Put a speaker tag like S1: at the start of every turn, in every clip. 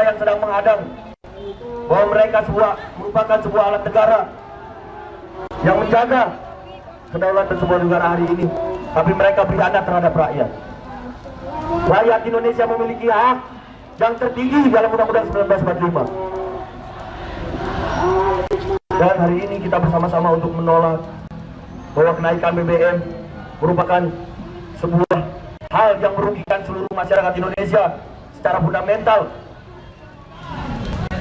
S1: yang sedang menghadang bahwa mereka merupakan sebuah alat negara yang menjaga kedaulatan sebuah negara hari ini, tapi mereka berkhianat terhadap rakyat. Rakyat Indonesia memiliki hak yang tertinggi dalam Undang-Undang 1945. Dan hari ini kita bersama-sama untuk menolak bahwa kenaikan BBM merupakan sebuah hal yang merugikan seluruh masyarakat Indonesia secara fundamental.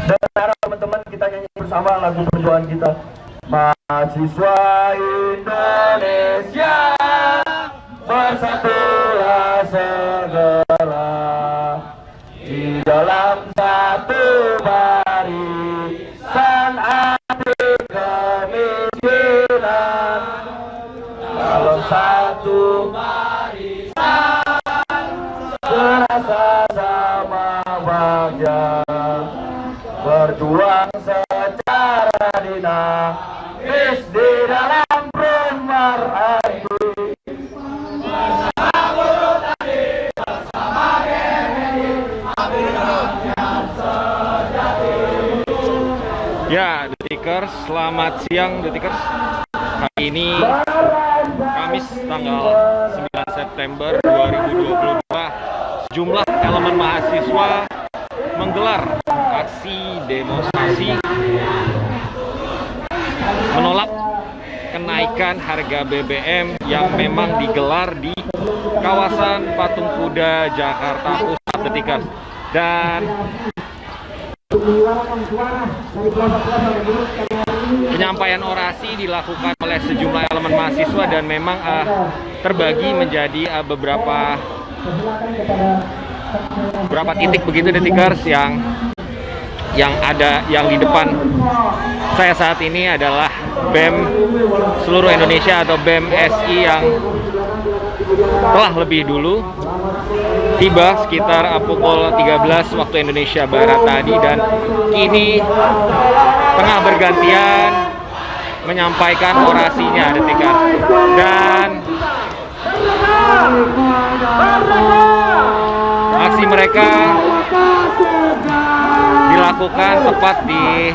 S1: Dan harap teman-teman kita nyanyi bersama lagu perjuangan kita. Mahasiswa Indonesia, bersatulah segera di dalam satu barisan anti kemiskinan, dalam satu barisan serasa sama bahagia, berjuang secara dinamis di dalam rumah hati.
S2: Ya, Detikers, selamat siang Detikers. Hari ini Kamis tanggal 9 September 2022, sejumlah elemen mahasiswa menggelar aksi demonstrasi menolak kenaikan harga BBM yang memang digelar di kawasan Patung Kuda, Jakarta Pusat, Detikers. Dan penyampaian orasi dilakukan oleh sejumlah elemen mahasiswa dan memang terbagi menjadi beberapa titik begitu Detikers. Yang ada yang di depan saya saat ini adalah BEM seluruh Indonesia atau BEM SI yang telah lebih dulu tiba sekitar pukul 13 waktu Indonesia Barat tadi, dan kini tengah bergantian menyampaikan orasinya Detikers. Dan aksi mereka dilakukan tepat di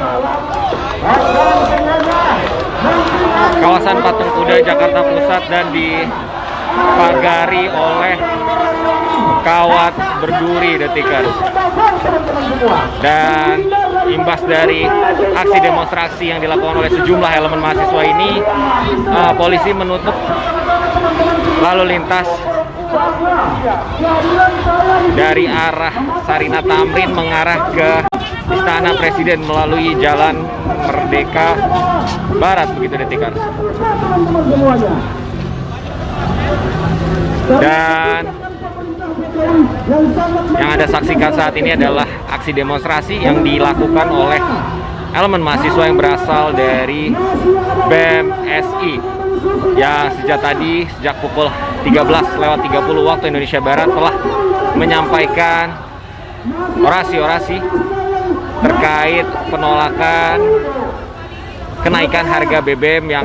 S2: kawasan Patung Kuda, Jakarta Pusat, dan dipagari oleh kawat berduri Detikers. Dan imbas dari aksi demonstrasi yang dilakukan oleh sejumlah elemen mahasiswa ini, polisi menutup lalu lintas dari arah Sarinah Tamrin mengarah ke Istana Presiden melalui Jalan Merdeka Barat begitu Detikers. Dan yang Anda saksikan saat ini adalah aksi demonstrasi yang dilakukan oleh elemen mahasiswa yang berasal dari BEM SI yang sejak pukul 13:30 waktu Indonesia Barat telah menyampaikan orasi-orasi terkait penolakan kenaikan harga BBM yang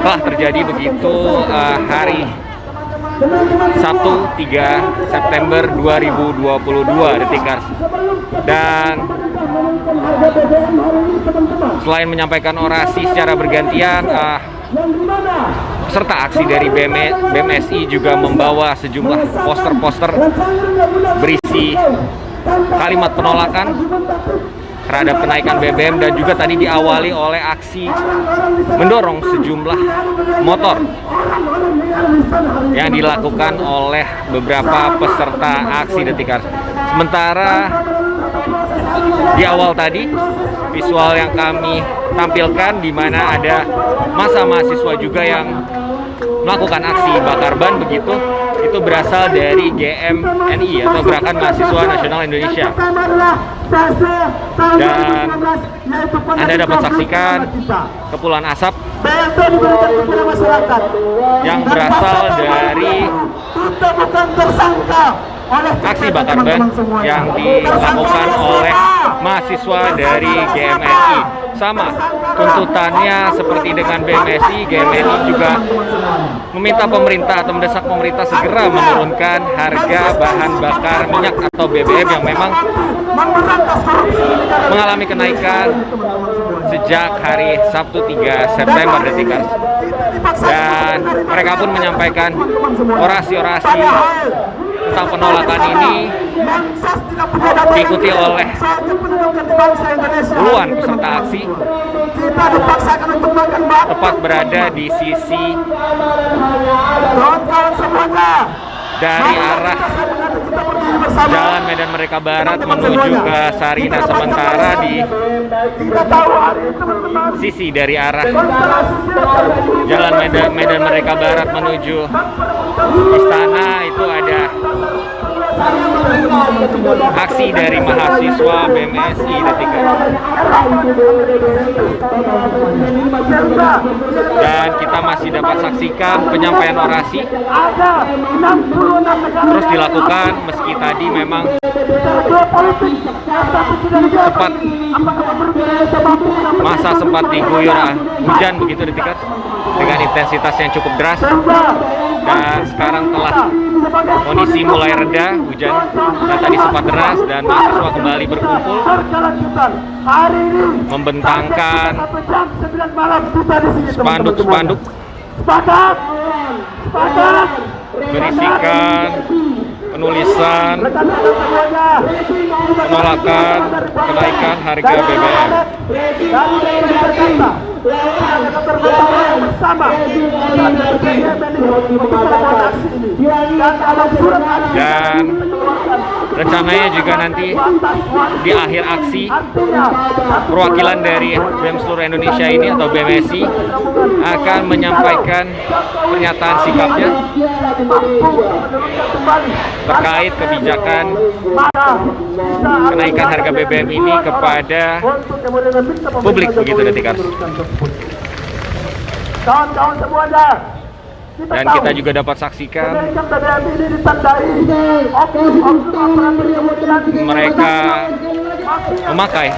S2: telah terjadi begitu hari Sabtu 3 September 2022 Detikers. Dan selain menyampaikan orasi secara bergantian, peserta aksi dari BMSI juga membawa sejumlah poster-poster berisi kalimat penolakan terhadap kenaikan BBM, dan juga tadi diawali oleh aksi mendorong sejumlah motor yang dilakukan oleh beberapa peserta aksi Detikers. Sementara di awal tadi visual yang kami tampilkan di mana ada massa mahasiswa juga yang melakukan aksi bakar ban begitu, itu berasal dari GMNI atau Gerakan Mahasiswa Nasional Indonesia. Dan Anda dapat saksikan kepulan asap yang berasal dari aksi bakar ban yang dilakukan oleh mahasiswa dari GMSI. Sama tuntutannya seperti dengan BMSI, GMSI juga meminta pemerintah atau mendesak pemerintah segera menurunkan harga bahan bakar minyak atau BBM yang memang mengalami kenaikan sejak hari Sabtu 3 September Detikers. Dan mereka pun menyampaikan orasi-orasi tentang penolakan ini diikuti oleh puluhan peserta aksi tepat berada di sisi dari arah Jalan Medan Merdeka Barat menuju ke Sarinah, sementara di sisi dari arah Jalan Medan Merdeka Barat menuju Istana itu ada aksi dari mahasiswa BMSI Detikers. Dan kita masih dapat saksikan penyampaian orasi terus dilakukan meski tadi memang masa sempat diguyur hujan begitu Detikers dengan intensitas yang cukup deras. Dan sekarang telah kondisi mulai reda hujan dan tadi sempat deras, dan mahasiswa kembali berkumpul membentangkan spanduk-spanduk berisikan penulisan penolakan kenaikan harga BBM. Dan rencananya juga nanti di akhir aksi perwakilan dari BEM seluruh Indonesia ini atau BMSI akan menyampaikan pernyataan sikapnya terkait kebijakan kenaikan harga BBM ini kepada publik begitu Detikers. Dan kita juga dapat saksikan mereka memakai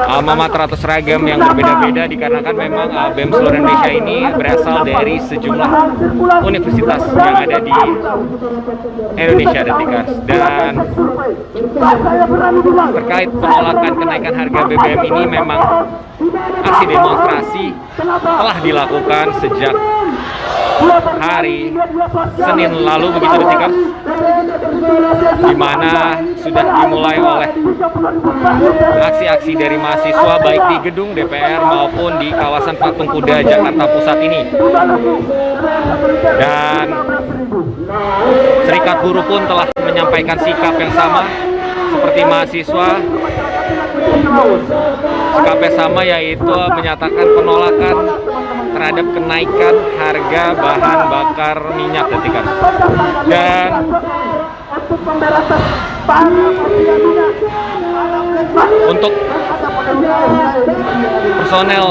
S2: alma mater atau seragam yang berbeda-beda dikarenakan memang BEM seluruh Indonesia ini berasal dari sejumlah universitas yang ada di Indonesia Detikers. Dan terkait penolakan kenaikan harga BBM ini memang aksi demonstrasi telah dilakukan sejak hari Senin lalu begitu Detikers, di mana sudah dimulai oleh aksi-aksi dari mahasiswa baik di gedung DPR maupun di kawasan Patung Kuda Jakarta Pusat ini. Dan Serikat Buruh pun telah menyampaikan sikap yang sama seperti mahasiswa. Sikapnya sama, yaitu menyatakan penolakan terhadap kenaikan harga bahan bakar minyak Detikers. Dan untuk personel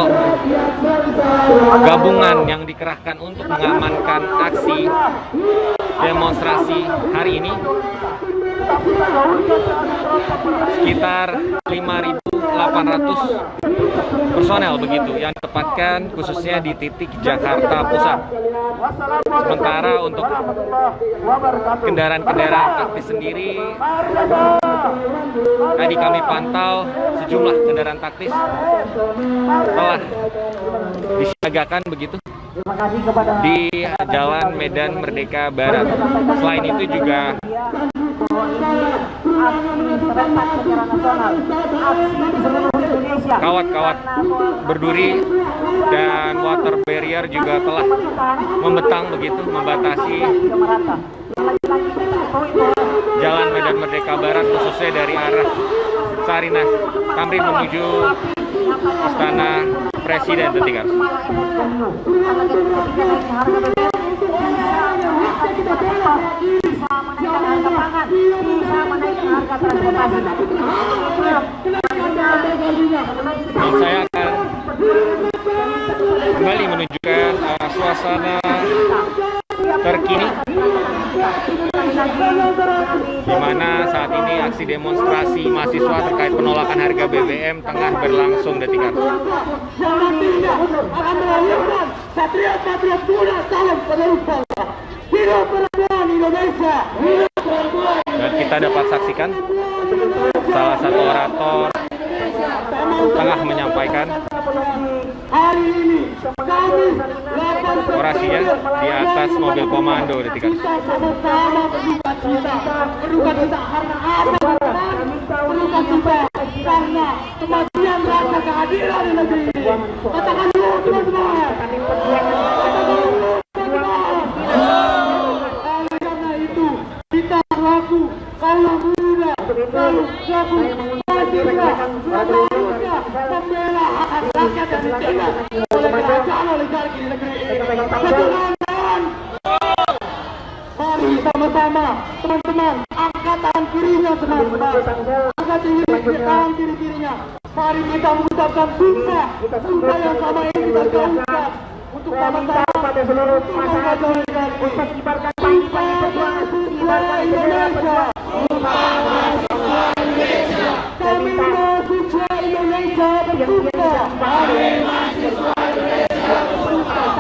S2: gabungan yang dikerahkan untuk mengamankan aksi demonstrasi hari ini sekitar 5.800 personel begitu yang ditempatkan khususnya di titik Jakarta Pusat. Sementara untuk kendaraan-kendaraan taktis sendiri, tadi kami pantau sejumlah kendaraan taktis telah disiagakan begitu di Jalan Medan Merdeka Barat. Selain itu juga kawat-kawat berduri dan water barrier juga telah membentang begitu membatasi Jalan Medan Merdeka Barat, khususnya dari arah Sarinah Tamrin menuju Istana Presiden Detikers. Dan saya akan kembali menunjukkan suasana terkini di mana saat ini aksi demonstrasi mahasiswa terkait penolakan harga BBM tengah berlangsung detikers. Dan kita dapat saksikan salah satu orator tengah menyampaikan orasinya di atas mobil komando detikers.
S3: Karena kematian rasa keadilan di negeri ini. Katakan dulu teman-teman. Karena itu kita selaku kaum muda, selalu selaku mahasiswa, membela hak rakyat dan ditindas oleh kerajaan oligarki di negeri ini. Kawan-kawan, mari sama-sama teman-teman angkat tangan kirinya teman-teman, angkat tangan kiri-kirinya. Mari kita mengucapkan sumpah yang sama ini kita gaungkan untuk sama-sama pada seluruh masyarakat oligarki. Kibarkan mahasiswa Indonesia. Kami mahasiswa Indonesia bersumpah.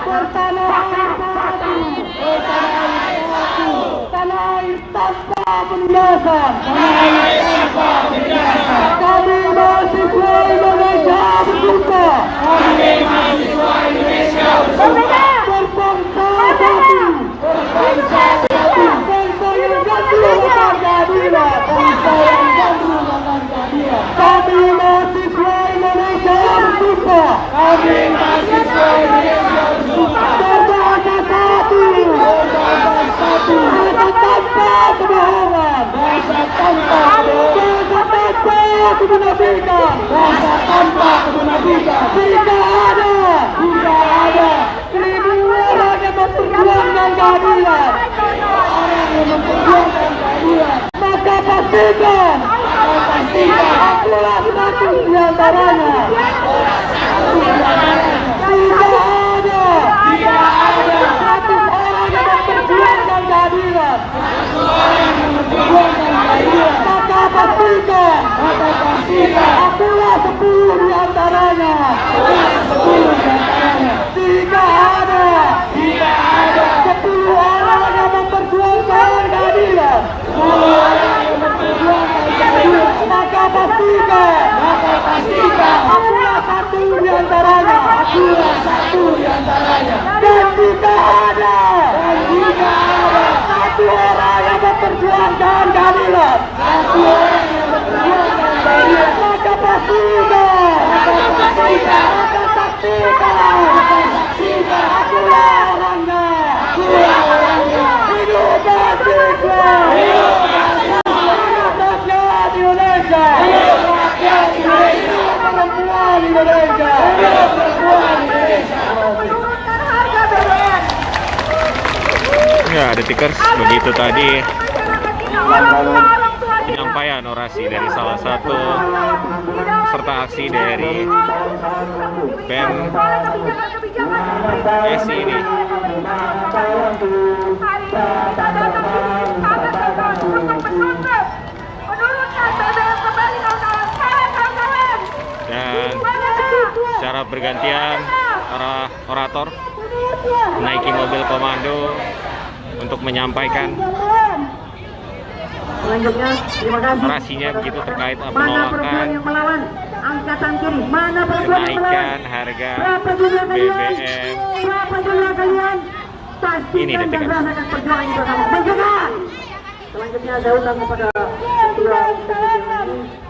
S3: Pertanahan satu, tanah air tanpa penindasan. Kami mahasiswa Indonesia bersumpah. Berbangsa satu. Bangsa yang gandrung akan keadilan. Kami mahasiswa Indonesia bersumpah. Berbangsa satu. Bangsa tanpa kebohongan. Bangsa tanpa kemunafikan. Jika ada seribu orang yang memperjuangkan keadilan, maka pastikan akulah satu di antaranya. Tidak ada satu orang yang memperjuangkan keadilan, maka pastikan akulah 10 di antaranya. Jika ada 10 orang yang memperjuangkan keadilan, maka pastikan akulah satu di antaranya. Dan jika ada satu orang yang memperjuangkan keadilan, maka pastikan akulah orangnya. Hidup mahasiswa, hidup rakyat Indonesia, hidup perempuan Indonesia.
S2: Ya, detikers, begitu tadi penyampaian orasi dari salah satu peserta aksi dari BEM SI ini. Dan secara bergantian para orator menaiki mobil komando untuk menyampaikan
S3: selanjutnya, terima kasih.
S2: orasinya begitu terkait penolakan
S3: angkatan kiri. Mana perempuan yang
S2: kenaikan
S3: melawan?
S2: harga
S3: Berapa jumlah kalian?
S2: BBM.
S3: Berapa jumlah kalian?
S2: Ini
S3: Pastikan dan
S2: detik.
S3: rasakan perjuangan ini bersama. Menjaga. Selanjutnya saya undang kepada ketua ini,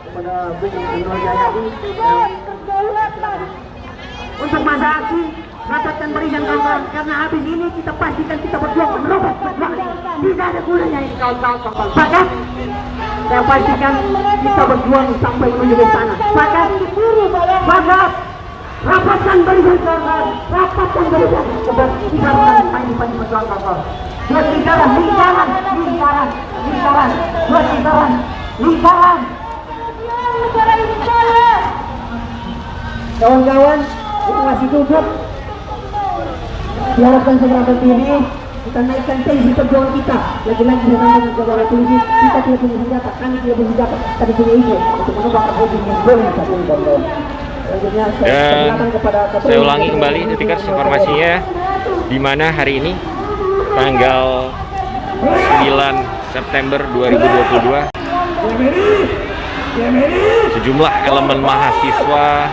S3: kepada Bung Indro Jayadi untuk masa aksi rapatkan barisan kawan-kawan, karena habis ini kita pastikan kita berjuang menerobos perjuangan. Tidak ada gunanya ini kawan-kawan. Sepakat? Saya pastikan kita berjuang sampai menuju ke sana. Sepakat? Sepakat? Rapatkan barisan kawan-kawan. Rapatkan barisan. Biarkan pagi-pagi berjuang kawan-kawan. Dua lingkaran. Dua lingkaran. Kawan-kawan, itu masih duduk. Diharapkan segera berdiri Kita naikkan tensi perjuangan kita. Lagi-lagi dengan kepada polisi, kita tidak punya senjata, kami tidak punya senjata, tapi punya ide untuk menembak objek yang boleh saat ini, kawan-kawan.
S2: Dan saya ulangi kembali detikers informasinya, di mana hari ini tanggal 9 September 2022 sejumlah elemen mahasiswa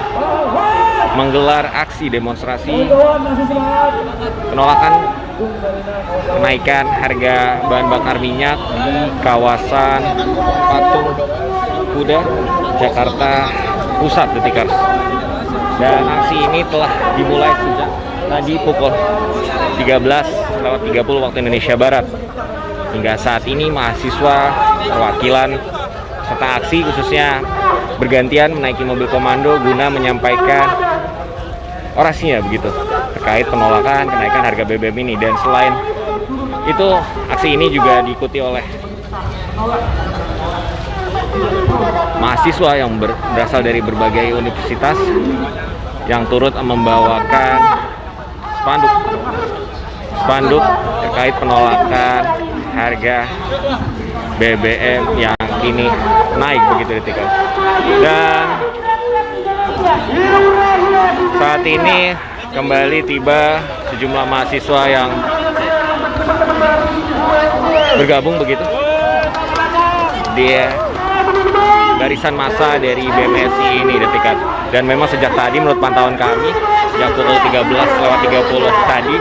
S2: menggelar aksi demonstrasi penolakan kenaikan harga bahan bakar minyak di kawasan Patung Kuda, Jakarta Pusat, detikers. Dan aksi ini telah dimulai sejak tadi pukul 13:30 waktu Indonesia Barat. Hingga saat ini mahasiswa, perwakilan, serta aksi khususnya bergantian menaiki mobil komando guna menyampaikan orasinya begitu terkait penolakan kenaikan harga BBM ini. Dan selain itu, aksi ini juga diikuti oleh mahasiswa yang berasal dari berbagai universitas yang turut membawakan spanduk terkait penolakan harga BBM yang kini naik begitu, detikers. Dan saat ini kembali tiba sejumlah mahasiswa yang bergabung begitu di barisan massa dari BMSI ini, detikers. Dan memang sejak tadi menurut pantauan kami sejak pukul 13:30 tadi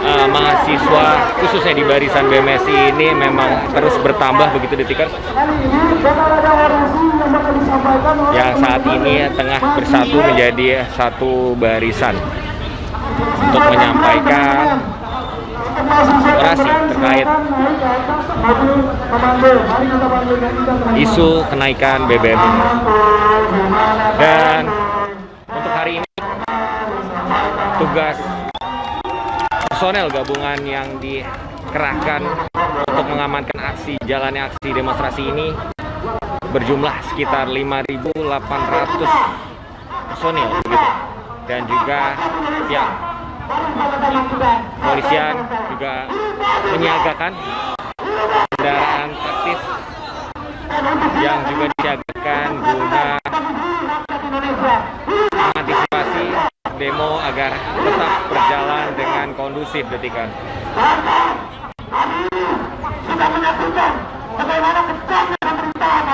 S2: mahasiswa khususnya di barisan BMSI ini memang terus bertambah begitu, detikers, yang saat ini tengah bersatu menjadi satu barisan untuk menyampaikan orasi terkait isu kenaikan BBM ini. Dan untuk hari ini tugas personel gabungan yang dikerahkan untuk mengamankan jalannya aksi demonstrasi ini berjumlah sekitar 5.800 personil begitu. Dan juga pihak polisian juga menyiagakan kendaraan taktis yang juga disiagakan guna mengantisipasi demo agar tetap berjalan dengan kondusif, detikers.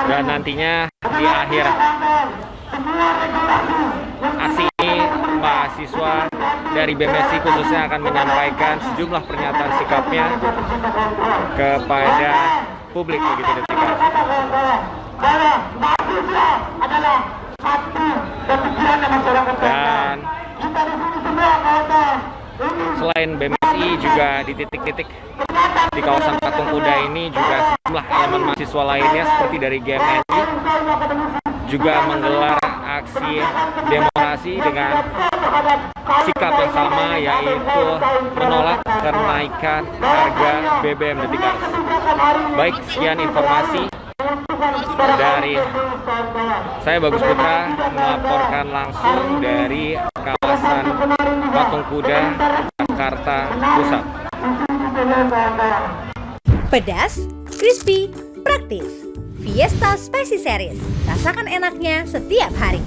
S2: Dan nantinya di akhir aksi ini mahasiswa dari BMSI khususnya akan menyampaikan sejumlah pernyataan sikapnya kepada publik begitu, detikers. Dan selain BMSI juga di titik-titik di kawasan Patung Kuda ini juga sejumlah elemen mahasiswa lainnya seperti dari GMNI juga menggelar aksi demonstrasi dengan sikap yang sama, yaitu menolak kenaikan harga BBM, detikers. Baik, sekian informasi dari saya, Bagus Putra, melaporkan langsung dari kawasan Patung Kuda, Jakarta Pusat.
S4: Pedas, crispy, praktis. Fiesta Spicy Series. Rasakan enaknya setiap hari.